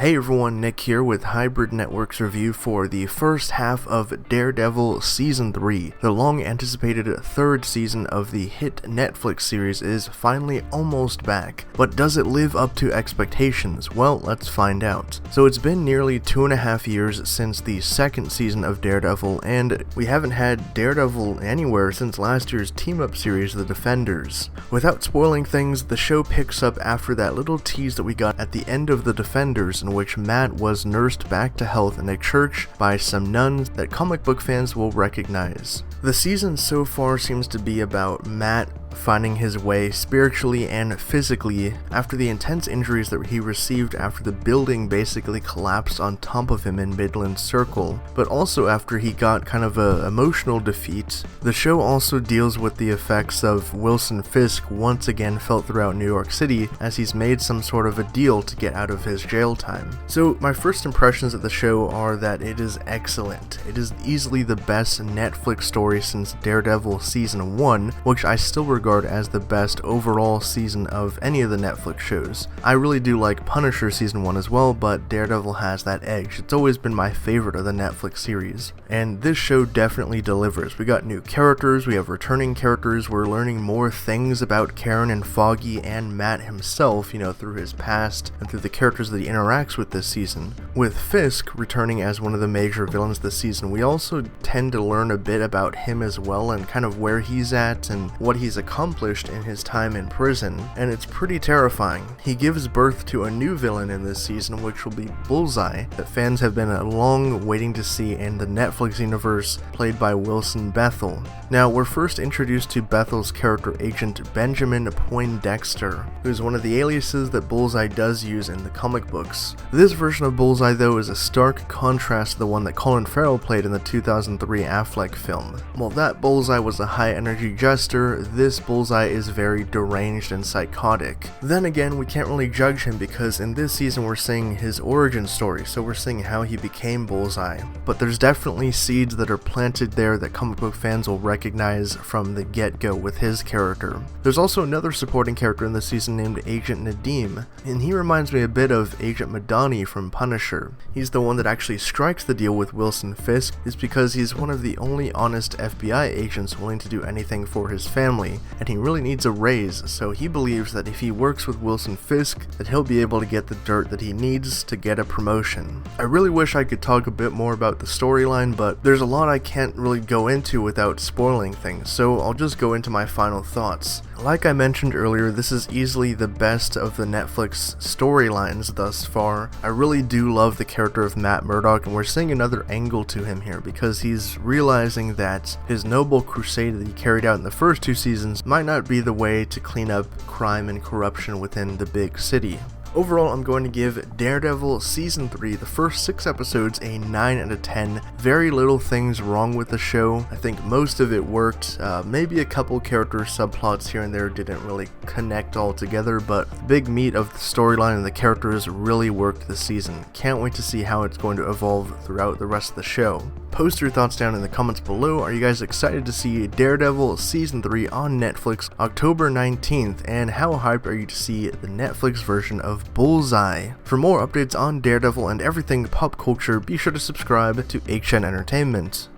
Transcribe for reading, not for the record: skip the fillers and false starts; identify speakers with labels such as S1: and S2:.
S1: Hey everyone, Nick here with Hybrid Network's review for the first half of Daredevil Season 3. The long-anticipated third season of the hit Netflix series is finally almost back. But does it live up to expectations? Well, let's find out. So it's been nearly 2.5 years since the second season of Daredevil, and we haven't had Daredevil anywhere since last year's team-up series, The Defenders. Without spoiling things, the show picks up after that little tease that we got at the end of The Defenders, in which Matt was nursed back to health in a church by some nuns that comic book fans will recognize. The season so far seems to be about Matt finding his way spiritually and physically after the intense injuries that he received after the building basically collapsed on top of him in Midland Circle, but also after he got kind of a emotional defeat. The show also deals with the effects of Wilson Fisk once again felt throughout New York City as he's made some sort of a deal to get out of his jail time. So my first impressions of the show are that it is excellent. It is easily the best Netflix story since Daredevil Season 1, which I still regard as the best overall season of any of the Netflix shows. I really do like Punisher Season 1 as well, but Daredevil has that edge. It's always been my favorite of the Netflix series, and this show definitely delivers. We got new characters, we have returning characters, we're learning more things about Karen and Foggy and Matt himself, through his past and through the characters that he interacts with this season. With Fisk returning as one of the major villains this season, we also tend to learn a bit about him as well and kind of where he's at and what he's accomplished in his time in prison, and it's pretty terrifying. He gives birth to a new villain in this season, which will be Bullseye, that fans have been long waiting to see in the Netflix universe, played by Wilson Bethel. Now, we're first introduced to Bethel's character agent Benjamin Poindexter, who's one of the aliases that Bullseye does use in the comic books. This version of Bullseye, though, is a stark contrast to the one that Colin Farrell played in the 2003 Affleck film. While that Bullseye was a high-energy jester, this Bullseye is very deranged and psychotic. Then again, we can't really judge him because in this season we're seeing his origin story, so we're seeing how he became Bullseye. But there's definitely seeds that are planted there that comic book fans will recognize from the get-go with his character. There's also another supporting character in this season named Agent Nadeem, and he reminds me a bit of Agent Madani from Punisher. He's the one that actually strikes the deal with Wilson Fisk, is because he's one of the only honest FBI agents willing to do anything for his family, and he really needs a raise, so he believes that if he works with Wilson Fisk, that he'll be able to get the dirt that he needs to get a promotion. I really wish I could talk a bit more about the storyline, but there's a lot I can't really go into without spoiling things, so I'll just go into my final thoughts. Like I mentioned earlier, this is easily the best of the Netflix storylines thus far. I really do love the character of Matt Murdock, and we're seeing another angle to him here because he's realizing that his noble crusade that he carried out in the first two seasons might not be the way to clean up crime and corruption within the big city. Overall, I'm going to give Daredevil Season 3, the first 6 episodes, a 9 out of 10. Very little things wrong with the show. I think most of it worked. Maybe a couple character subplots here and there didn't really connect all together, but the big meat of the storyline and the characters really worked this season. Can't wait to see how it's going to evolve throughout the rest of the show. Post your thoughts down in the comments below. Are you guys excited to see Daredevil Season 3 on Netflix October 19th? And how hyped are you to see the Netflix version of Bullseye? For more updates on Daredevil and everything pop culture, be sure to subscribe to HN Entertainment.